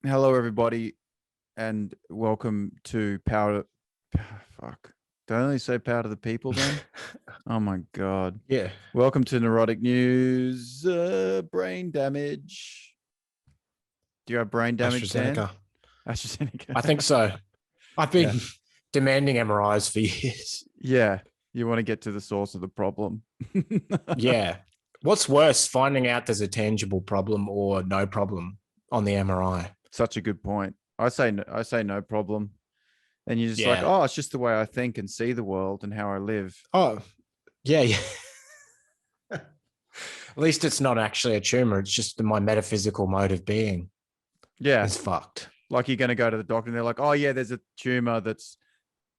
Hello, everybody, and welcome to Power. Fuck. Did I only say Power to the People then? Oh my God. Yeah. Welcome to Neurotic News. Brain damage. Do you have brain damage, Dan? AstraZeneca. AstraZeneca. I think so. I've been Yeah. demanding MRIs for years. Yeah. You want to get to the source of the problem. Yeah. What's worse, finding out there's a tangible problem or no problem on the MRI? Such a good point. I say no problem. And you're just like, Yeah. oh, it's just the way I think and see the world and how I live. Oh, yeah. At least it's not actually a tumor. It's just my metaphysical mode of being Yeah. is fucked. Like you're going to go to the doctor and they're like, oh, yeah, there's a tumor that's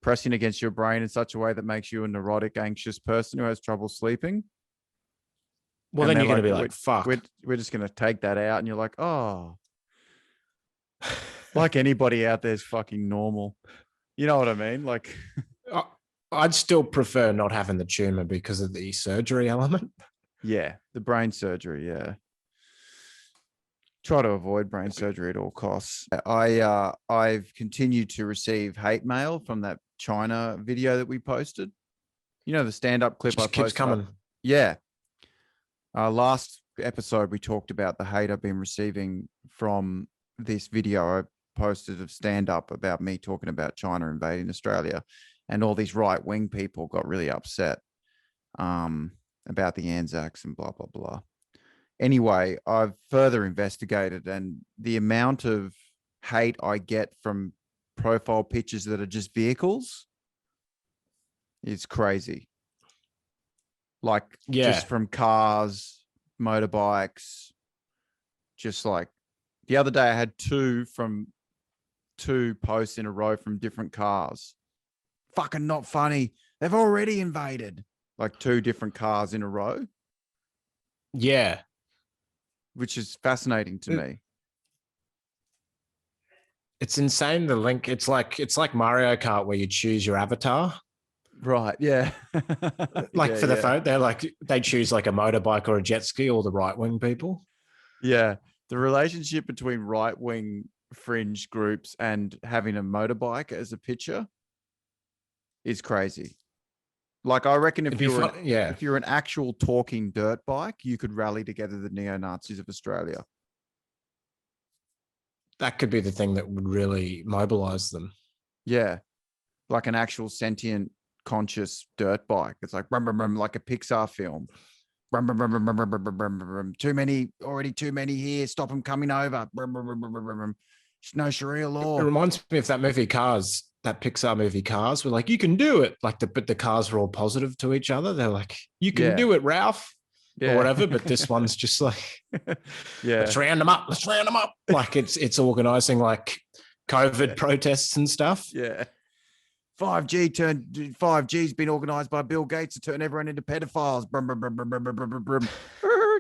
pressing against your brain in such a way that makes you a neurotic, anxious person who has trouble sleeping. Well, And then they're you're going to like, be like, fuck. we're just going to take that out. And you're like, oh, like anybody out there is fucking normal. You know what I mean? Like, I'd still prefer not having the tumor because of the surgery element. yeah, the brain surgery. Yeah. Try to avoid brain surgery at all costs. I've continued to receive hate mail from that China video that we posted. You know, the stand-up clip Just I keeps posted. coming. Yeah. Last episode, we talked about the hate I've been receiving from this video I posted of stand-up about me talking about China invading Australia, and all these right-wing people got really upset about the Anzacs and blah, blah, blah. Anyway, I've further investigated, and the amount of hate I get from profile pictures that are just vehicles is crazy. Like, just from cars, motorbikes, just like the other day I had two posts in a row from different cars. Fucking not funny. They've already invaded. Like two different cars in a row. Yeah. Which is fascinating to me. It's insane, the link. It's like Mario Kart where you choose your avatar. Right. Yeah. Like for the phone, they choose like a motorbike or a jet ski, all the right-wing people. Yeah. The relationship between right-wing fringe groups and having a motorbike as a picture is crazy. Like, I reckon if you're an actual talking dirt bike, you could rally together the neo-Nazis of Australia. That could be the thing that would really mobilize them. Yeah. Like an actual sentient, conscious dirt bike. It's like, like a Pixar film. Too many here. Stop them coming over. No Sharia law. It reminds me of that movie Cars, that Pixar movie Cars. We're like, you can do it. Like but the cars are all positive to each other. They're like, you can do it, Ralph. Or whatever. But this one's just like, let's round them up. Let's round them up. Like it's organizing like COVID protests and stuff. Yeah. 5G's been organized by Bill Gates to turn everyone into pedophiles.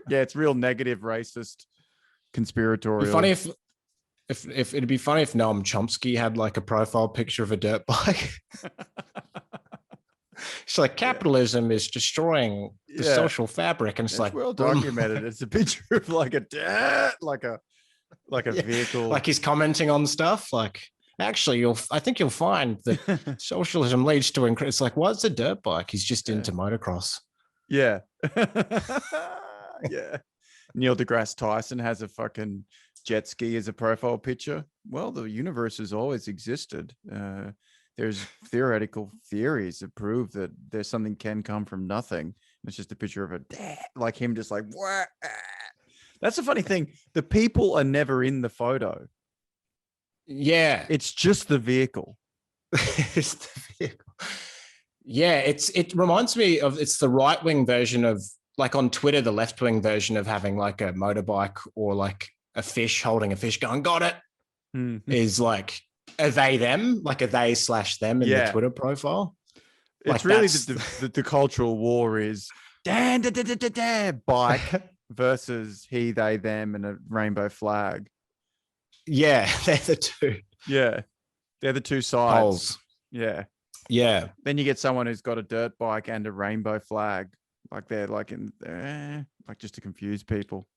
Yeah, it's real negative, racist, conspiratorial. It'd be funny if it'd be funny if Noam Chomsky had like a profile picture of a dirt bike. It's like capitalism is destroying the social fabric, and it's like well documented. It's a picture of like a vehicle. Like he's commenting on stuff. Like, actually, I think you'll find that socialism leads to increase. It's like, what's a dirt bike? He's just into motocross. Yeah. Yeah. Neil deGrasse Tyson has a fucking jet ski as a profile picture. Well, the universe has always existed. There's theoretical theories that prove that there's something can come from nothing. It's just a picture of like him just like, what? That's the funny thing. The people are never in the photo. Yeah. It's just the vehicle. It's the vehicle. Yeah, it reminds me of, it's the right-wing version of, like on Twitter, the left-wing version of having like a motorbike or like a fish holding a fish going, got it, is like, are they them? Like a they/them in the Twitter profile? It's like really the cultural war is bike versus he, they, them, and a rainbow flag. Yeah, they're the two. Yeah, they're the two sides. Poles. Yeah. Yeah. Then you get someone who's got a dirt bike and a rainbow flag. Like they're like like just to confuse people.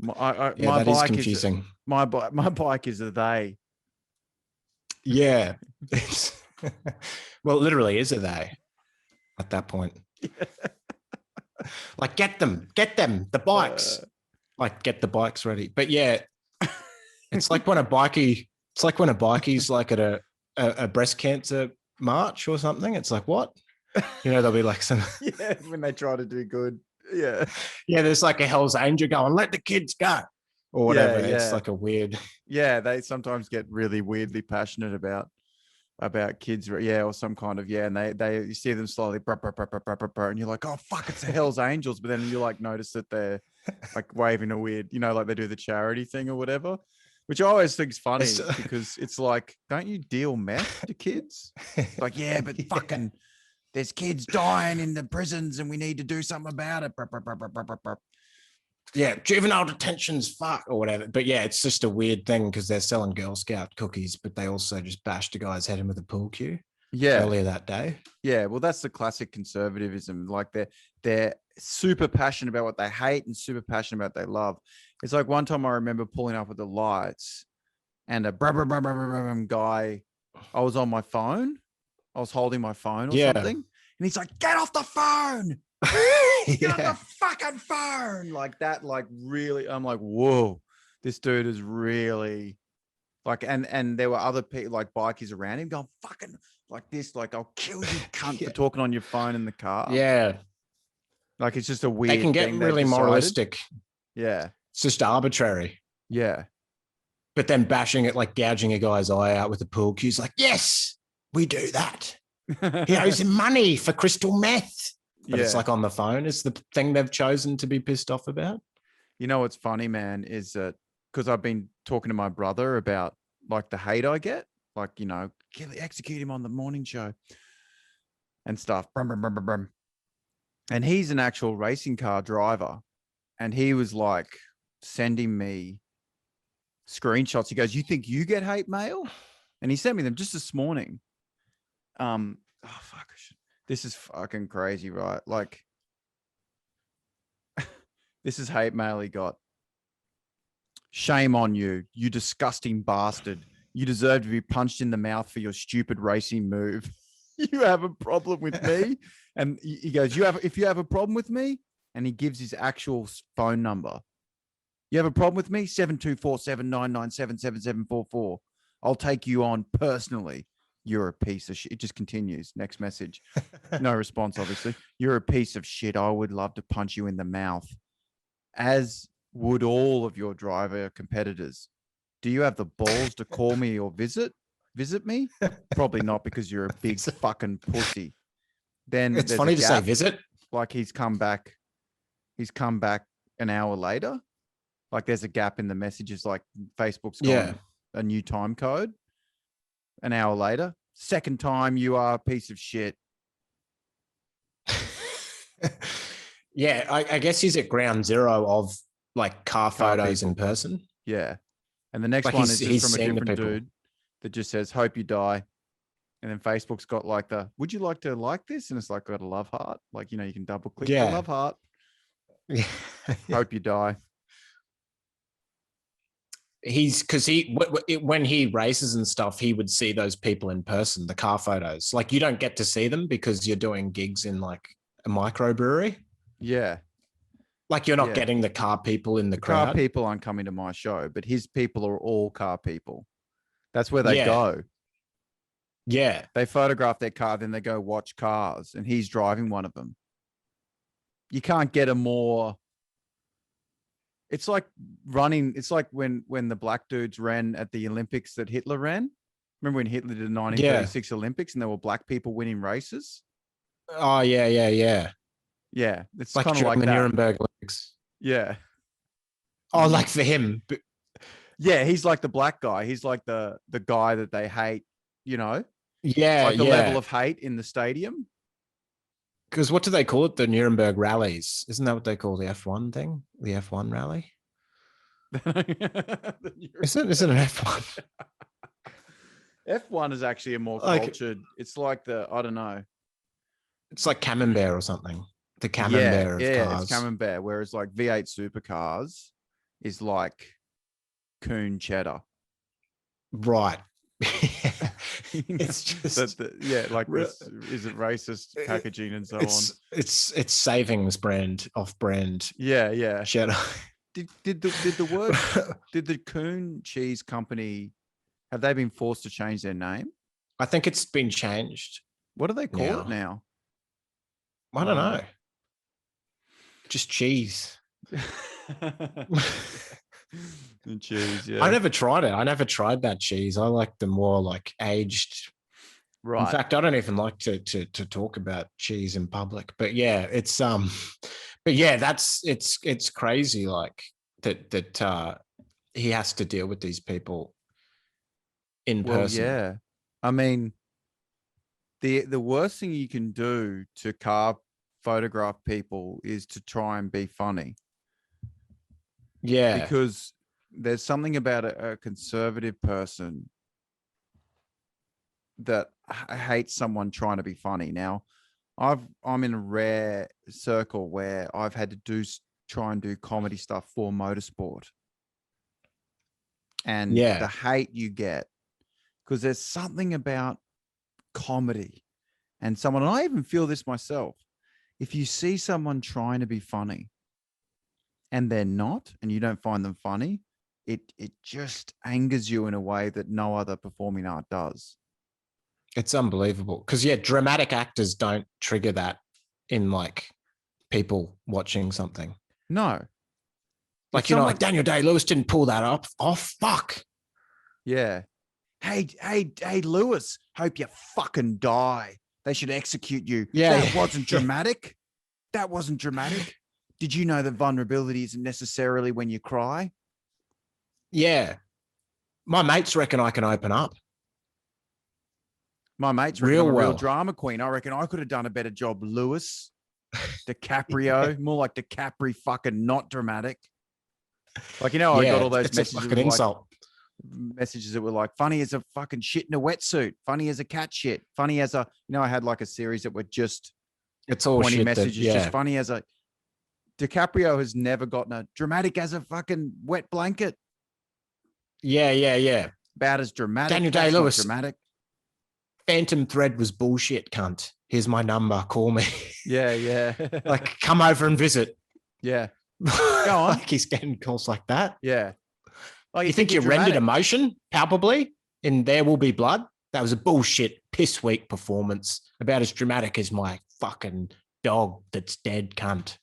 Yeah, my that is bike confusing. my bike is a they. Yeah. Well, it literally is a they at that point. Like, get them, the bikes. Like, get the bikes ready. But yeah, it's like when a bikie's like at a breast cancer march or something. It's like, what? There'll be like some Yeah, when they try to do good. Yeah. yeah, there's like a Hell's Angel going, let the kids go, or whatever. Yeah, It's yeah. like a weird. Yeah, they sometimes get really weirdly passionate about kids, yeah, or some kind of, yeah, and they you see them slowly and you're like, oh fuck, it's the Hell's Angels, but then you like notice that they're like waving a weird, like they do the charity thing or whatever, which I always think is funny because it's like, don't you deal meth to kids? It's like, yeah, but fucking there's kids dying in the prisons and we need to do something about it. Yeah, juvenile detention's fuck or whatever. But yeah, it's just a weird thing because they're selling Girl Scout cookies, but they also just bashed a guy's head in with a pool cue earlier that day. Yeah, well, that's the classic conservatism. Like they're super passionate about what they hate and super passionate about what they love. It's like one time I remember pulling up at the lights and a guy, I was on my phone. I was holding my phone or something. And he's like, get off the phone. Get off the fucking phone. Like that, like really, I'm like, whoa, this dude is really like, and there were other people like bikies around him going fucking like this, like, I'll kill you cunt for talking on your phone in the car. Yeah. Like it's just a weird They can get thing really moralistic. Yeah. It's just arbitrary. Yeah. But then bashing it, like gouging a guy's eye out with a pool cue's like, yes, we do that. He owes him money for crystal meth. But it's like on the phone. It's the thing they've chosen to be pissed off about. You know what's funny, man, is that because I've been talking to my brother about like the hate I get, like, execute him on the morning show and stuff. And he's an actual racing car driver. And he was like sending me screenshots. He goes, you think you get hate mail? And he sent me them just this morning. Oh, fuck. This is fucking crazy, right? Like, this is hate mail he got. Shame on you, you disgusting bastard. You deserve to be punched in the mouth for your stupid racing move. You have a problem with me? And he goes, if you have a problem with me, and he gives his actual phone number. You have a problem with me? 724799777744. I'll take you on personally. You're a piece of shit. It just continues. Next message. No response, obviously. You're a piece of shit. I would love to punch you in the mouth, as would all of your driver competitors. Do you have the balls to call me or visit me? Probably not, because you're a big fucking pussy. Then it's funny to say visit. Like he's come back an hour later. Like there's a gap in the messages, like Facebook's got a new time code. An hour later, second time, you are a piece of shit. Yeah, I guess he's at ground zero of like car photos in person. Yeah. And the next like one is just from a different people. dude that just says, hope you die. And then Facebook's got like would you like to like this? And it's like got a love heart. Like, you can double click the love heart. Yeah. Hope you die. Because when he races and stuff, he would see those people in person, the car photos. Like you don't get to see them because you're doing gigs in like a microbrewery. Yeah. Like you're not getting the car people in the crowd. Car people aren't coming to my show, but his people are all car people. That's where they go. Yeah. They photograph their car, then they go watch cars, and he's driving one of them. You can't get a more... It's like running. It's like when the black dudes ran at the Olympics that Hitler ran. Remember when Hitler did the 1936 Olympics and there were black people winning races? Oh, yeah. Yeah. It's like kind of like the that. Nuremberg Olympics. Yeah. Oh, like for him. Yeah, he's like the black guy. He's like the guy that they hate, Yeah. Like the level of hate in the stadium. Because what do they call it? The Nuremberg rallies. Isn't that what they call the F1 thing? The F1 rally? Is it an F1? F1 is actually a more cultured. It's like I don't know. It's like Camembert or something. The Camembert of cars. It's Camembert. Whereas like V8 supercars, is like coon cheddar. Right. It's just like re- this. Is it racist packaging and so on? It's savings brand, off brand Yeah. cheddar. Did the Coon Cheese Company, have they been forced to change their name? I think it's been changed. What do they call it now? I don't know. Just cheese. The cheese, yeah. I never tried it. I never tried that cheese. I like the more like aged. Right. In fact, I don't even like to talk about cheese in public. But yeah, it's but yeah, it's crazy like that he has to deal with these people in person. Yeah. I mean, the worst thing you can do to photograph people is to try and be funny. Yeah. Because there's something about a conservative person that hates someone trying to be funny. Now, I'm in a rare circle where I've had to try and do comedy stuff for motorsport. And the hate you get, because there's something about comedy and someone, and I even feel this myself. If you see someone trying to be funny and they're not, and you don't find them funny, it just angers you in a way that no other performing art does. It's unbelievable. Because dramatic actors don't trigger that in like people watching something. No. Like, like Daniel Day-Lewis didn't pull that off. Fuck. Yeah. Hey, Lewis, hope you fucking die. They should execute you. Yeah. That wasn't dramatic. That wasn't dramatic. Did you know that vulnerability isn't necessarily when you cry? Yeah. My mates reckon I can open up. My mates reckon I'm a real drama queen. I reckon I could have done a better job, Lewis. DiCaprio, more like DiCaprio, fucking not dramatic. Like, I got all those messages. A fucking insult. Messages that were like, funny as a fucking shit in a wetsuit, funny as a cat shit, funny as a, I had like a series that were just, it's all 20 messages, just funny as a. DiCaprio has never gotten a dramatic as a fucking wet blanket. Yeah. About as dramatic. Daniel Day-Lewis. Dramatic. Phantom thread was bullshit, cunt. Here's my number. Call me. Yeah. Like, come over and visit. Yeah. Go on. Like he's getting calls like that. Yeah. Oh, you think you rendered emotion palpably in There Will Be Blood? That was a bullshit piss weak performance. About as dramatic as my fucking dog that's dead, cunt.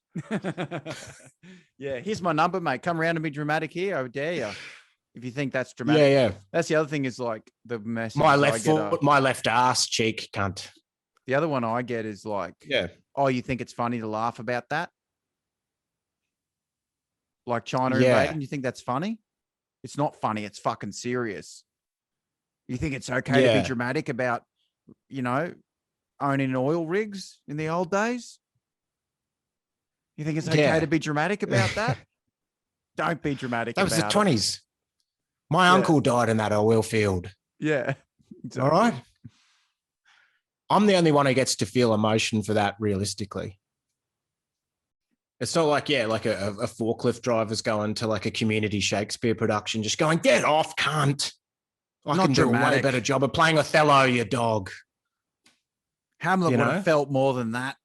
Yeah. Here's my number, mate. Come around and be dramatic here. I dare you. If you think that's dramatic. Yeah. That's the other thing is like the message. My left foot, my left ass cheek, cunt. The other one I get is like, oh, you think it's funny to laugh about that? Like China invading, you think that's funny? It's not funny. It's fucking serious. You think it's okay to be dramatic about, owning oil rigs in the old days? You think it's okay to be dramatic about that? Don't be dramatic about it. That was the 20s. My uncle died in that oil field. Yeah. Exactly. All right. I'm the only one who gets to feel emotion for that realistically. It's not like, like a forklift driver's going to like a community Shakespeare production, just going, get off, cunt. I can do a way better job of playing Othello, you dog. Hamlet would have felt more than that.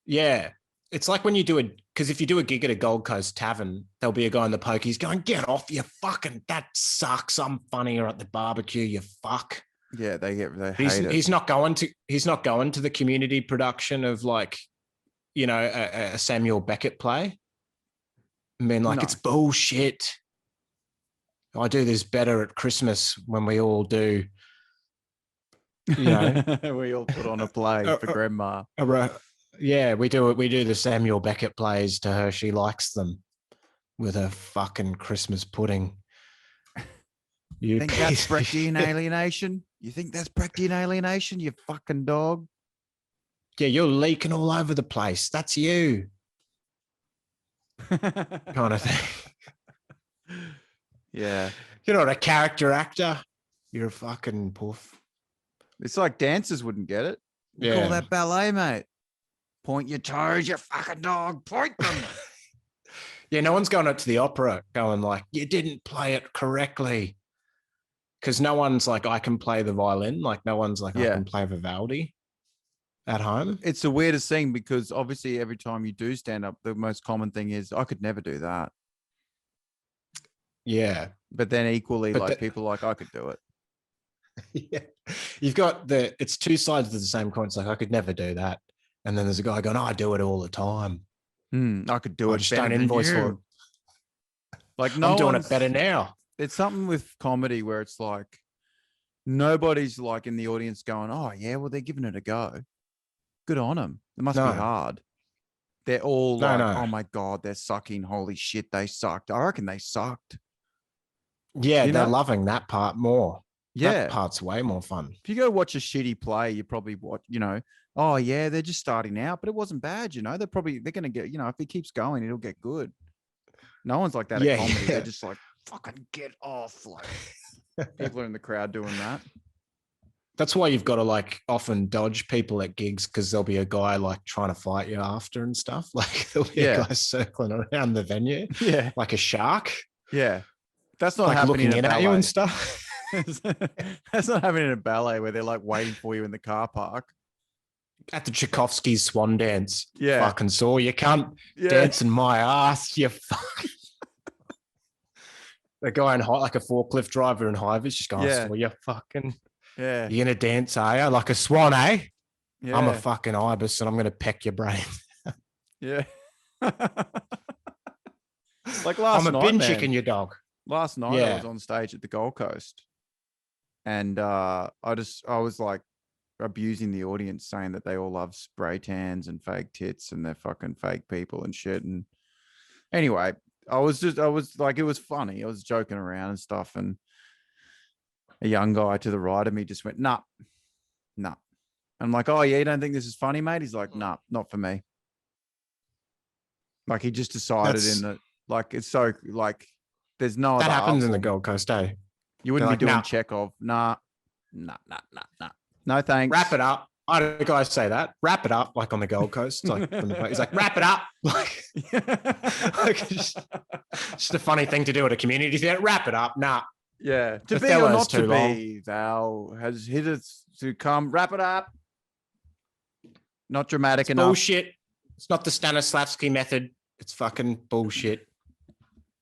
Yeah. It's like when you because if you do a gig at a Gold Coast tavern, there'll be a guy in the pokies going, get off, you fucking, that sucks. I'm funnier at the barbecue, you fuck. Yeah, they hate it. He's not going to the community production of like, a Samuel Beckett play. I mean, like, it's bullshit. I do this better at Christmas when we all do, we all put on a play for grandma. Yeah, we do it. We do the Samuel Beckett plays to her. She likes them with a fucking Christmas pudding. You think that's Brechtian alienation? You think that's Brechtian alienation, you fucking dog? Yeah, you're leaking all over the place. That's you. Kind of thing. Yeah. You're not a character actor. You're a fucking poof. It's like dancers wouldn't get it. We call that ballet, mate. Point your toes, you fucking dog. Point them. Yeah, no one's going up to the opera going like, you didn't play it correctly. Because no one's like, I can play the violin. Like no one's like, I Yeah. can play Vivaldi at home. It's the weirdest thing because obviously every time you do stand up, the most common thing is I could never do that. Yeah. But then equally, But like people like I could do it. yeah, you've got it's two sides of the same coin. It's like, I could never do that. And then there's a guy going, oh, I do it all the time. I could do I it just better don't than invoice for it. you. Like I'm doing it better now. It's something with comedy where it's like nobody's like in the audience going, oh yeah, well they're giving it a go. Good on them. It must be No. hard. They're all No, like, no. oh my God, they're sucking. Holy shit, they sucked. I reckon they sucked. Yeah, You they're know? loving that part more. Yeah. That part's way more fun. If you go watch a shitty play, you probably watch, oh yeah, they're just starting out, but it wasn't bad, they're going to get, if it keeps going, it'll get good. No one's like that Yeah, at comedy. yeah. They're just like, fucking get off. Like people are in the crowd doing that. That's why you've got to like often dodge people at gigs because there'll be a guy like trying to fight you after and stuff. Like there'll be a guy circling around the venue, like a shark. Yeah, that's not like happening looking in at you and stuff. That's not happening in a ballet where they're like waiting for you in the car park. At the Tchaikovsky's Swan Dance, Yeah, fucking saw you can't dance in my ass. You fuck. The guy in like a forklift driver in high vis just going, saw you fucking. Yeah, you're gonna dance, are you? Like a swan, eh? Yeah. I'm a fucking ibis and I'm gonna peck your brain. Yeah. Like last night, I'm a bin chicken, your dog. Last night I was on stage at the Gold Coast, and I was like abusing the audience, saying that they all love spray tans and fake tits and they're fucking fake people and shit. And anyway, I was like, it was funny. I was joking around and stuff, and a young guy to the right of me just went, nah. I'm like, oh yeah, you don't think this is funny, mate? He's like, nah, not for me. Like he just decided like, it's so like, there's no that other happens in the Gold Coast, eh? You wouldn't be doing Chekhov. Nah. No thanks. Wrap it up. I had a guy say that. Wrap it up, like on the Gold Coast. Like he's like, wrap it up. Like, just a funny thing to do at a community theater. Wrap it up. Nah. Yeah. To be or not to be, Val has hit it to come. Wrap it up. Not dramatic enough. Bullshit. It's not the Stanislavski method. It's fucking bullshit.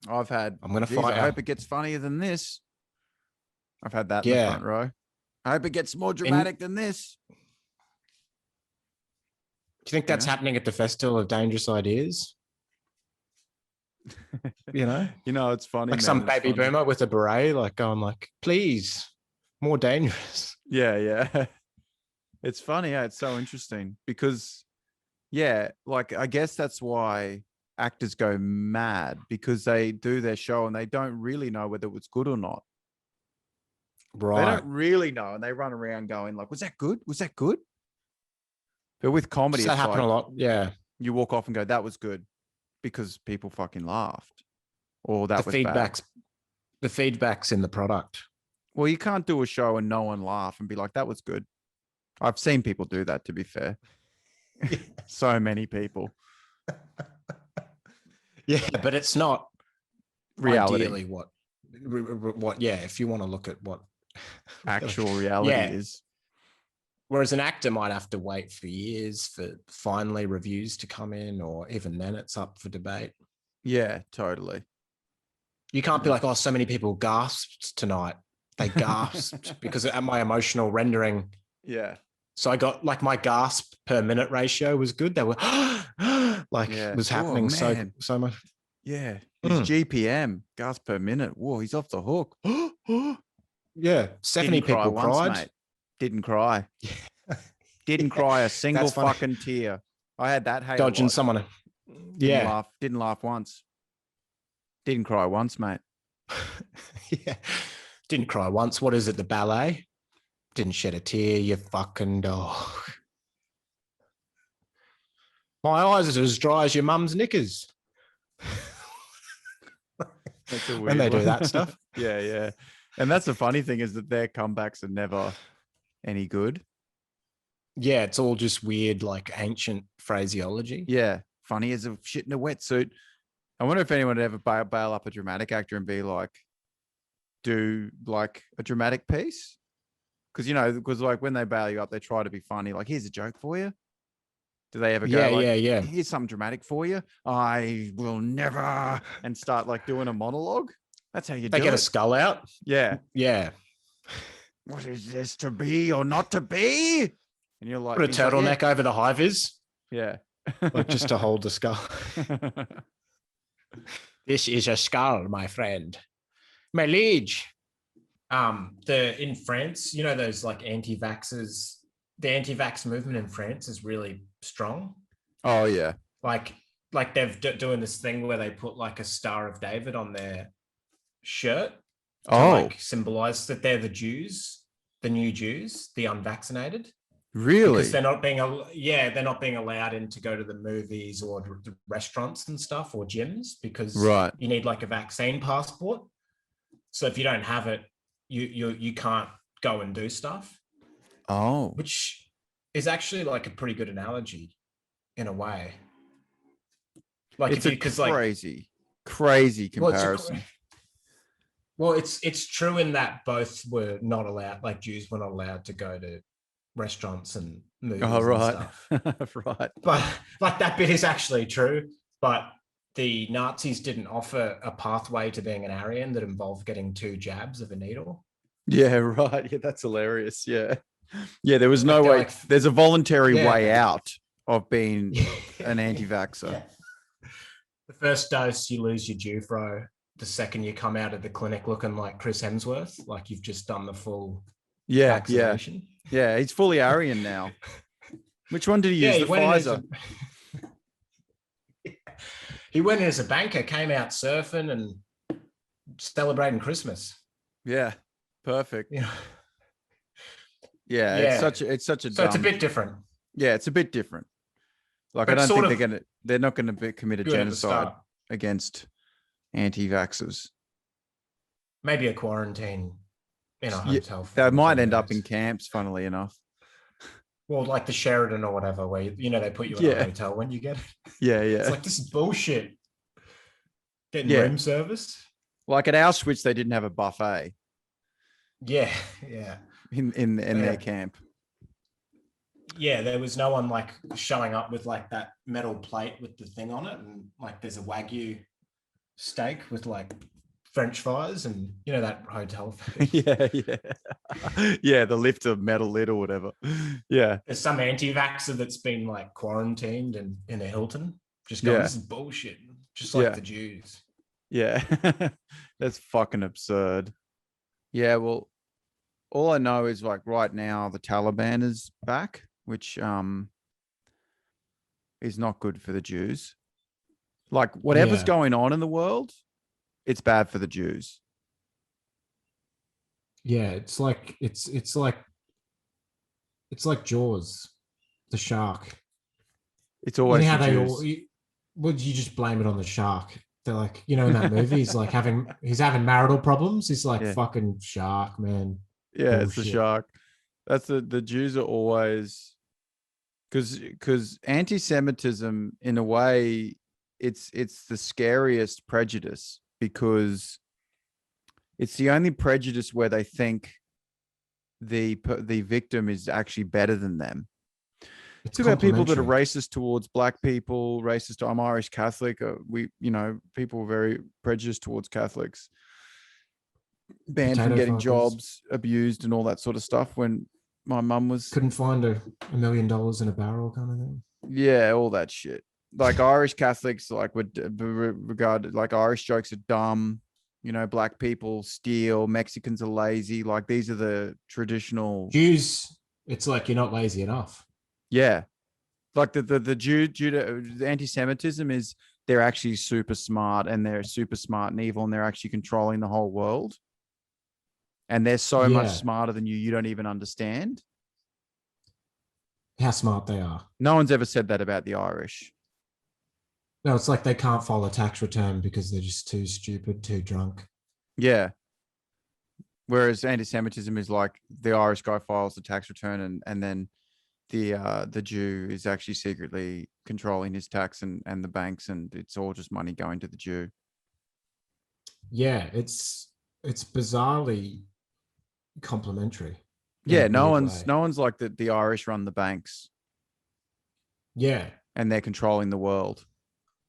I'm going to fight. I hope it gets funnier than this. I've had that in the front row. I hope it gets more dramatic than this. Do you think that's happening at the Festival of Dangerous Ideas? It's funny. Like some baby boomer with a beret, like going like, please, more dangerous. Yeah. It's funny. Yeah, it's so interesting because, like, I guess that's why actors go mad, because they do their show and they don't really know whether it's good or not. Right. They don't really know. And they run around going like, was that good? Was that good? But with comedy, that happen a lot. Yeah. You walk off and go, that was good, because people fucking laughed, or that was bad. The feedback's in the product. Well, you can't do a show and no one laugh and be like, that was good. I've seen people do that, to be fair. So many people. Yeah, but it's not reality. Ideally what, if you want to look at what actual reality is. Whereas an actor might have to wait for years for finally reviews to come in, or even then it's up for debate. Yeah, totally. You can't be like, oh, so many people gasped tonight. They gasped because of my emotional rendering. Yeah. So I got like my gasp per minute ratio was good. They were like, it was happening so much. Yeah. His GPM, gasp per minute. Whoa, he's off the hook. Yeah. 70 people cried. Mate. Didn't cry. Didn't cry a single fucking tear. I had that hate. Dodging someone. Didn't laugh once. Didn't cry once, mate. Yeah. Didn't cry once. What is it? The ballet? Didn't shed a tear, you fucking dog. My eyes are as dry as your mum's knickers. That's a weird when they do that stuff. Yeah. And that's the funny thing, is that their comebacks are never any good. Yeah, it's all just weird, like ancient phraseology. Yeah. Funny as a shit in a wetsuit. I wonder if anyone would ever bail up a dramatic actor and be like, do like a dramatic piece. Because like when they bail you up, they try to be funny. Like, here's a joke for you. Do they ever go like, yeah. here's something dramatic for you? I will never, and start like doing a monologue? That's how you They do get a it. skull out. Yeah. Yeah. What is this, to be or not to be? And you're like, Put a he's like, turtleneck over the high vis, yeah. like just to hold the skull. This is a skull, my friend. My liege. In France, those like anti-vaxxers, the anti-vax movement in France is really strong. Oh yeah. Like they've doing this thing where they put like a Star of David on their shirt to like symbolize that they're the Jews, the new Jews, the unvaccinated. Really? Because they're not being allowed in to go to the movies or the restaurants and stuff or gyms because you need like a vaccine passport. So if you don't have it, you can't go and do stuff. Oh, which is actually like a pretty good analogy in a way. Like it's crazy comparison. Well, it's true in that both were not allowed, like Jews were not allowed to go to restaurants and movies and stuff. Right. But like that bit is actually true. But the Nazis didn't offer a pathway to being an Aryan that involved getting 2 jabs of a needle. Yeah, right. Yeah, that's hilarious. Yeah. Yeah, there was no way. Like, there's a voluntary way out of being an anti-vaxxer. Yeah. The first dose, you lose your Jufro. The second you come out of the clinic looking like Chris Hemsworth, like you've just done the full vaccination. Yeah, he's fully Aryan now. Which one did he use? The Pfizer. He went in as a banker, came out surfing and celebrating Christmas. Yeah, perfect. Yeah. Yeah, it's such a. So it's a bit different. Yeah, it's a bit different. Like, but I don't think they're not going to commit a genocide against anti-vaxxers. Maybe a quarantine in a hotel. They might end up in camps, funnily enough. Well, like the Sheridan or whatever, where they put you in a hotel when you get it. Yeah. It's like, this is bullshit. Getting room service. Like at Auschwitz, they didn't have a buffet. Yeah. In their camp. Yeah, there was no one like showing up with like that metal plate with the thing on it, and like there's a Wagyu steak with like French fries and that hotel food. Yeah, the lift of metal lid or whatever. Yeah, there's some anti-vaxxer that's been like quarantined and in a Hilton, just going, this is bullshit, just like the Jews. Yeah, that's fucking absurd. Yeah, well, all I know is like right now the Taliban is back, which is not good for the Jews. Like whatever's going on in the world, it's bad for the Jews. Yeah, it's like Jaws, the shark. It's always would you just blame it on the shark? They're like, in that movie, he's like he's having marital problems. He's like, fucking shark, man. Yeah, bullshit. It's the shark. That's the Jews are always, because anti-Semitism in a way, it's the scariest prejudice, because it's the only prejudice where they think the victim is actually better than them. It's about people that are racist towards black people, racist. I'm Irish Catholic. People are very prejudiced towards Catholics. Banned from getting jobs, abused, and all that sort of stuff. When my mum couldn't find $1 million in a barrel, kind of thing. Yeah, all that shit. Like Irish Catholics, like would regarded like Irish jokes are dumb. Black people steal. Mexicans are lazy. Like these are the traditional Jews. It's like you're not lazy enough. Yeah, like the anti-Semitism is they're actually super smart, and they're super smart and evil, and they're actually controlling the whole world. And they're so much smarter than you don't even understand how smart they are. No one's ever said that about the Irish. No, it's like they can't file a tax return because they're just too stupid, too drunk. Yeah. Whereas anti-Semitism is like the Irish guy files the tax return and then the Jew is actually secretly controlling his tax and the banks, and it's all just money going to the Jew. Yeah, it's bizarrely complementary. In a Yeah, weird way. no one's like the Irish run the banks Yeah, and they're controlling the world.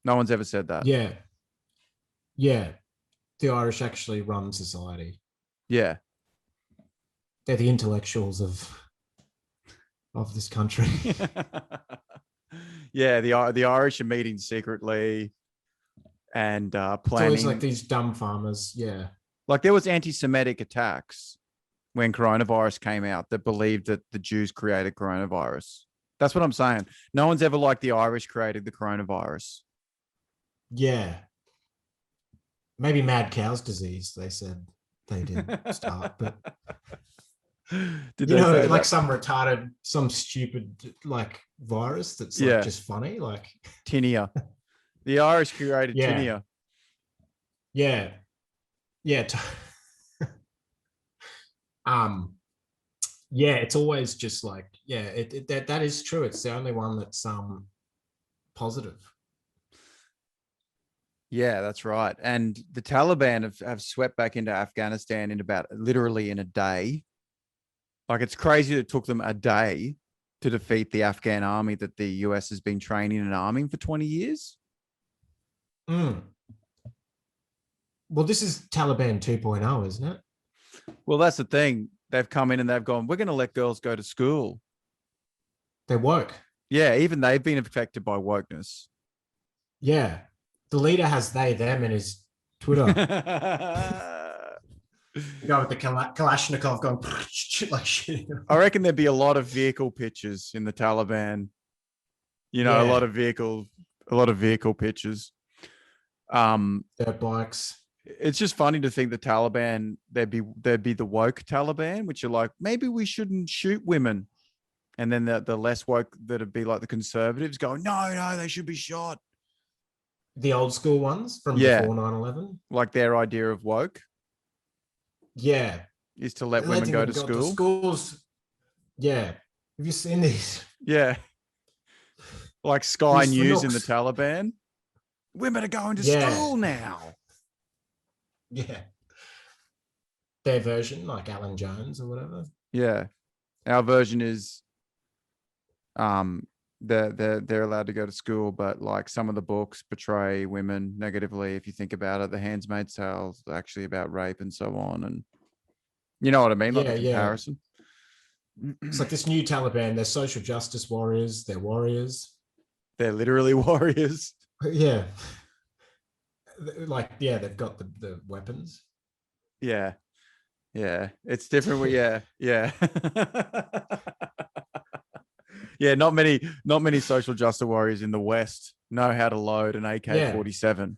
No one's ever said that. yeah, yeah. The Irish actually run society. Yeah. They're the intellectuals of this country. Yeah, the Irish are meeting secretly and It's always like planning. these dumb farmers. Yeah. Like there was anti-Semitic attacks when coronavirus came out that believed that the Jews created coronavirus. That's what I'm saying. No one's ever like the Irish created the coronavirus. Yeah. Maybe mad cow's disease, they said they did start, but Did you they know, say like that? some retarded, some stupid like virus that's like Yeah. just funny. Like Tinea. The Irish created yeah. tinea. Yeah. Yeah. um yeah, it's always just like, yeah, that is true. It's the only one that's positive. Yeah, that's right. And the Taliban have swept back into Afghanistan in about literally in a day. Like it's crazy that it took them a day to defeat the Afghan army that the US has been training and arming for 20 years. Mm. Well, this is Taliban 2.0, isn't it? Well, that's the thing. They've come in and they've gone, we're going to let girls go to school. They're woke. Yeah, even they've been affected by wokeness. Yeah. The leader has they, them in his Twitter. You go with the Kalashnikov going like shit. I reckon there'd be a lot of vehicle pictures in the Taliban. You know, Yeah. a lot of vehicle pictures. Dirt bikes. It's just funny to think the Taliban, there'd be the woke Taliban, which are like, maybe we shouldn't shoot women. And then the less woke that'd be like the conservatives going, no, they should be shot. The old school ones from before 9/11. Like their idea of woke. Yeah. Is to let women go to school. Schools. Yeah. Have you seen these? Yeah. Like Sky These News in the Finooks. Taliban. Women are going to school now. Yeah. Their version, like Alan Jones or whatever. Yeah. Our version is they're allowed to go to school, but like some of the books portray women negatively. If you think about it, The Handmaid's Tale is actually about rape and so on. And you know what I mean? Like a comparison. It's like this new Taliban, they're social justice warriors, they're warriors. They're literally warriors. Yeah. Like, yeah, they've got the weapons. Yeah. Yeah. It's different. Yeah. Yeah. Yeah. Not many social justice warriors in the West know how to load an AK-47.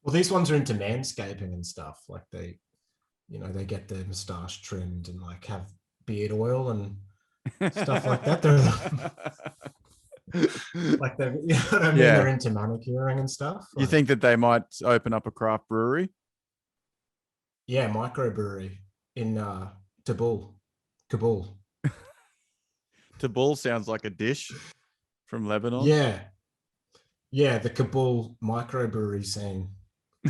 Well, these ones are into manscaping and stuff. Like they get their moustache trimmed and like have beard oil and stuff like that. They're like they're, you know what I mean? Yeah. They're into manicuring and stuff. You think that they might open up a craft brewery? Yeah, microbrewery in Kabul. Kabul sounds like a dish from Lebanon. Yeah, the Kabul microbrewery scene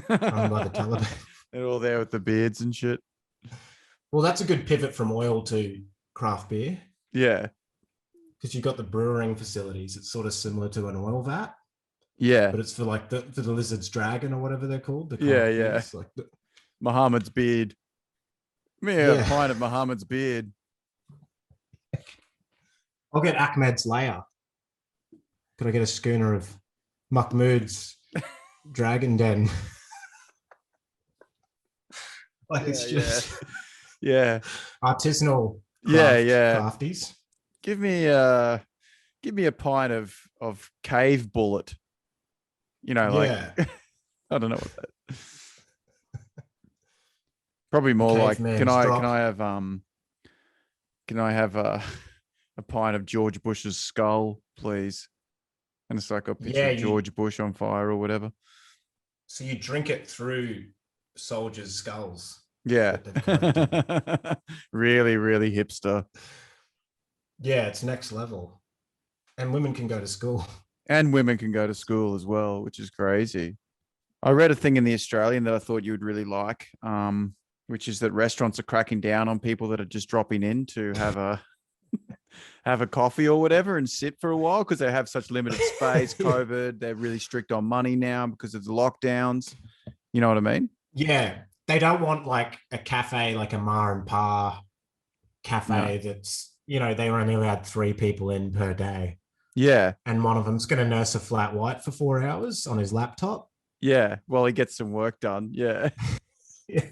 run by the Taliban. They're all there with the beards and shit. Well, that's a good pivot from oil to craft beer. Yeah. Because you've got the brewing facilities. It's sort of similar to an oil vat. Yeah. But it's for like the lizard's dragon or whatever they're called. Yeah. Like Muhammad's beard. A pint of Muhammad's beard. I'll get Ahmed's layer. Could I get a schooner of Mahmoud's dragon den? It's just artisanal crafties. Give me a pint of cave bullet. You know, like I don't know what that. Probably more like can I have a pint of George Bush's skull, please? And it's like a picture of George Bush on fire or whatever. So you drink it through soldiers' skulls. Yeah. Really, really hipster. Yeah, it's next level. And women can go to school. And women can go to school as well, which is crazy. I read a thing in the Australian that I thought you would really like, which is that restaurants are cracking down on people that are just dropping in to have a coffee or whatever and sit for a while because they have such limited space. COVID, they're really strict on money now because of the lockdowns. You know what I mean? Yeah. They don't want like a cafe, like a Ma and Pa No. cafe that's, they only allowed 3 people in per day. Yeah. And one of them's going to nurse a flat white for 4 hours on his laptop. Yeah. Well, he gets some work done. Yeah. Yeah.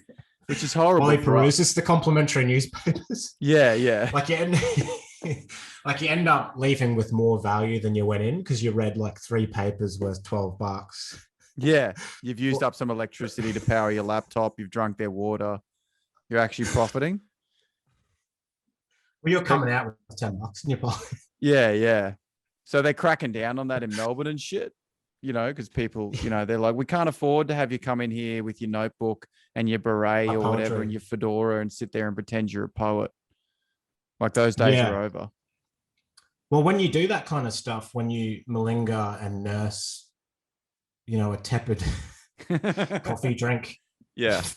Which is While horrible he for us. peruses the complimentary newspapers. Yeah. Yeah. Like you end, like you end up leaving with more value than you went in because you read like 3 papers worth $12. Yeah. You've used up some electricity to power your laptop. You've drunk their water. You're actually profiting. Well, you're coming out with $10 in your pocket. Yeah. Yeah. So they're cracking down on that in Melbourne and shit, because people, they're like, we can't afford to have you come in here with your notebook and your beret or whatever and your fedora and sit there and pretend you're a poet. Like those days are over. Well, when you do that kind of stuff, when you malinger and nurse, a tepid coffee drink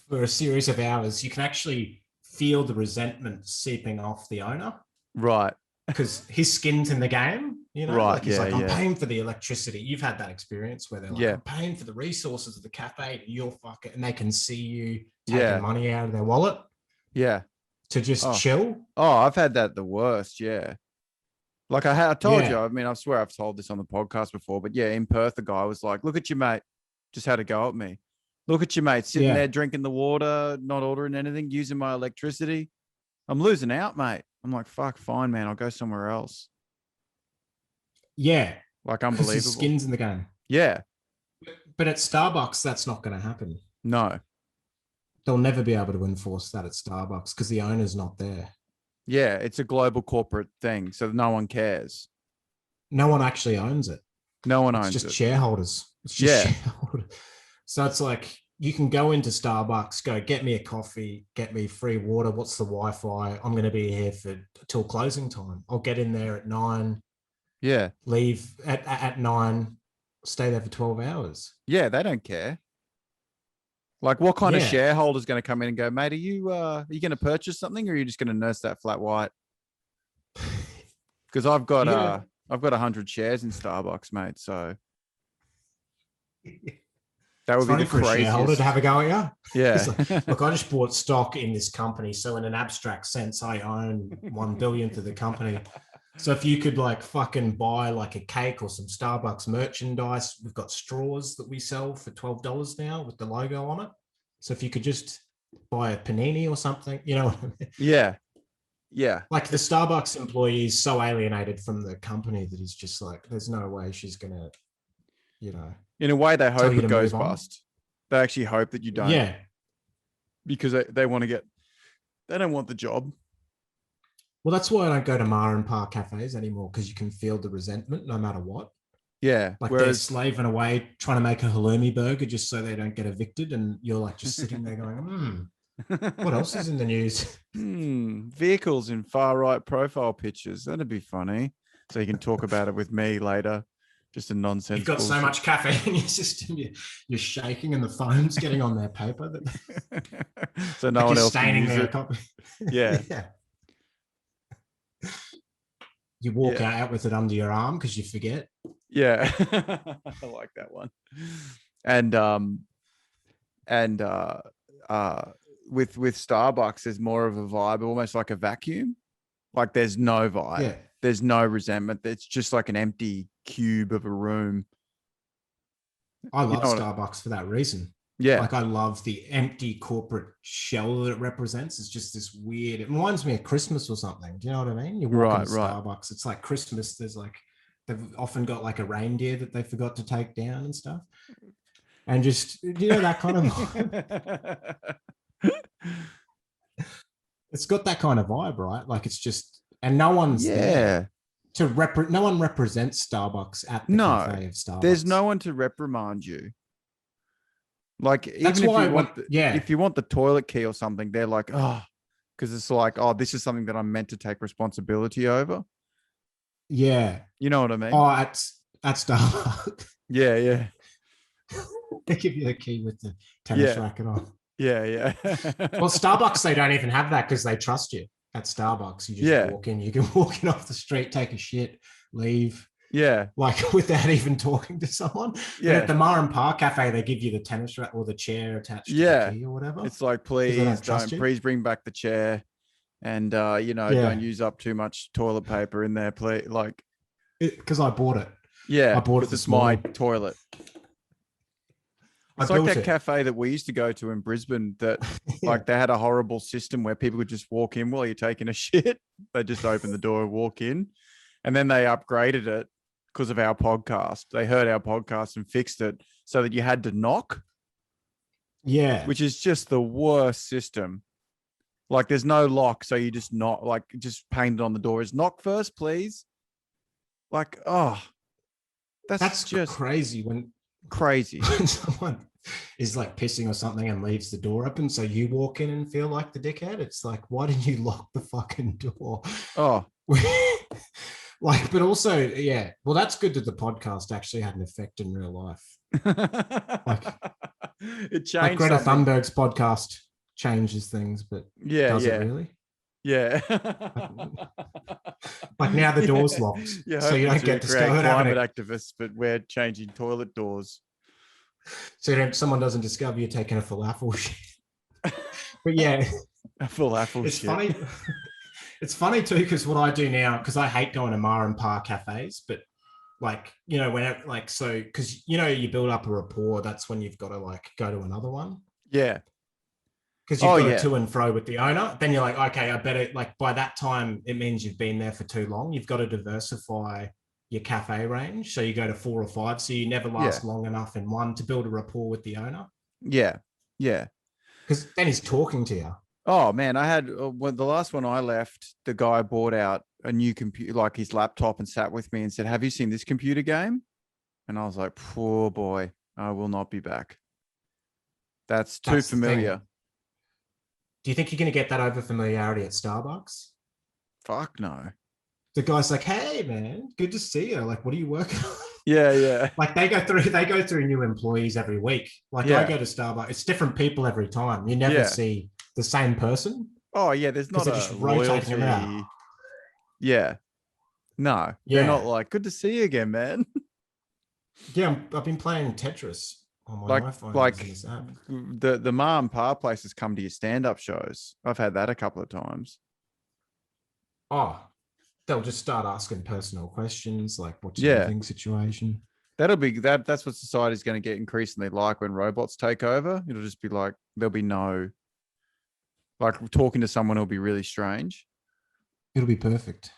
for a series of hours, you can actually feel the resentment seeping off the owner. Right. Because his skin's in the game, right. Like he's I'm paying for the electricity. You've had that experience where they're like, I'm paying for the resources of the cafe, and you'll fuck it, and they can see you taking money out of their wallet. Yeah. To just chill. Oh, I've had that the worst. Yeah. Like I told you, I mean, I swear I've told this on the podcast before, but in Perth, the guy was like, look at your mate, just had a go at me. Look at your mate sitting there drinking the water, not ordering anything, using my electricity. I'm losing out, mate. I'm like, fuck, fine, man. I'll go somewhere else. Yeah. Like unbelievable. His skin's in the game. Yeah. But at Starbucks, that's not going to happen. No. They'll never be able to enforce that at Starbucks because the owner's not there. Yeah, it's a global corporate thing, so no one cares. No one actually owns it. No one owns it. It's just shareholders. It's just shareholders. So it's like you can go into Starbucks, go get me a coffee, get me free water. What's the Wi-Fi? I'm going to be here till closing time. I'll get in there at 9. Yeah. Leave at 9. Stay there for 12 hours. Yeah, they don't care. Like, what kind of shareholder is going to come in and go, mate, are you going to purchase something, or are you just going to nurse that flat white? Because I've got 100 shares in Starbucks, mate. So that would be the craziest. A shareholder to have a go at you. Yeah. Like, look, I just bought stock in this company, so in an abstract sense, I own 1/1000th of the company. So if you could like fucking buy like a cake or some Starbucks merchandise, we've got straws that we sell for $12 now with the logo on it. So if you could just buy a panini or something, you know what I mean? Yeah. Yeah. Like the Starbucks employee is so alienated from the company that he's just like, there's no way she's going to, In a way, they hope it goes bust. They actually hope that you don't. Yeah. Because they want to they don't want the job. Well, that's why I don't go to Ma and Pa cafes anymore, because you can feel the resentment no matter what. Yeah. Like they're slaving away trying to make a halloumi burger just so they don't get evicted. And you're like just sitting there going, what else is in the news? Vehicles in far right profile pictures. That'd be funny. So you can talk about it with me later. Just a nonsense. You've got so much caffeine in your system, you're shaking and the foam's getting on their paper. So no one else can use it. Yeah. Yeah. You walk out with it under your arm because you forget. Yeah. I like that one. And with Starbucks, there's more of a vibe, almost like a vacuum. Like there's no vibe. Yeah. There's no resentment. It's just like an empty cube of a room. I love Starbucks for that reason. Yeah. Like I love the empty corporate shell that it represents. It's just this weird, it reminds me of Christmas or something. Do you know what I mean? You walk into Starbucks, it's like Christmas. There's like, they've often got like a reindeer that they forgot to take down and stuff. And just, that kind of vibe. It's got that kind of vibe, right? Like it's just, and no one's there no one represents Starbucks at the cafe of Starbucks. There's no one to reprimand you. Like if you want the toilet key or something, they're like, oh, because it's like, oh, this is something that I'm meant to take responsibility over. Yeah. You know what I mean? Oh, at Starbucks. Yeah, yeah, They give you the key with the tennis yeah, racket on. yeah, yeah. Well, Starbucks, they don't even have that because they trust you. At Starbucks, you just Yeah, walk in. You can walk in off the street, take a shit, leave, yeah, like without even talking to someone. But at yeah, the Mar and Par Cafe, they give you the tennis racket or the chair attached to the yeah. key or whatever It's like, because they please don't trust don't, you. please bring back the chair, and don't Yeah, use up too much toilet paper in there, please. Like, because I bought it. I yeah, bought it because this it's my morning. toilet. I It's like built that it. cafe that we used to go to in Brisbane that Yeah. like they had a horrible system where people could just walk in while you're taking a shit. They just open the door, walk in. And then they upgraded it because of our podcast. They heard our podcast and fixed it so that you had to knock, Yeah. which is just the worst system. Like there's no lock, so you just knock, like just painted on the door is knock first, please. Like, oh, that's That's just crazy crazy. when someone is like pissing or something and leaves the door open. So you walk in and feel like the dickhead. It's like, why didn't you lock the fucking door? Oh, Like, but also, yeah. Well, that's good that the podcast actually had an effect in real life. Like, it like changed Greta something. Thunberg's podcast changes things, but Yeah, does it yeah, really? yeah. Like now the door's locked, You're so you hoping don't to get create discovered climate having it. activists, but we're changing toilet doors. So someone doesn't discover you're taking a falafel shit. But yeah, A full apple it's shit. funny. It's funny too because what I do now, because I hate going to Mar and Par cafes, but like whenever so because you build up a rapport, that's when you've got to like go to another one Yeah. because you've Oh, got yeah. a to and fro with the owner. Then you're like, okay, I better like by that time it means you've been there for too long. You've got to diversify your cafe range, so you go to 4 or 5, so you never Yeah. last long enough in one to build a rapport with the owner Yeah. Yeah. because then he's talking to you. Oh man, I had when the last one I left, the guy bought out a new computer, like his laptop, and sat with me and said, "Have you seen this computer game?" And I was like, "Poor boy, I will not be back. That's too That's the thing. familiar." Do you think you're going to get that over familiarity at Starbucks? Fuck no. The guy's like, "Hey, man, good to see you. Like, what are you working on?" Yeah, yeah, Like they go through new employees every week. Like I yeah, go to Starbucks, it's different people every time. You never yeah. see the same person Oh yeah, there's because not they're a just rotating them out. loyalty. Yeah, no, they're not Yeah, like, good to see you again, man. yeah. I've been playing Tetris on my like iPhone using like this app. the Ma and Pa places come to your stand-up shows. I've had that a couple of times. Oh, they'll just start asking personal questions like, "What's your Yeah, living situation?" that'll be that's what society's going to get increasingly like when robots take over. It'll just be like there'll be no, like, talking to someone will be really strange. It'll be perfect.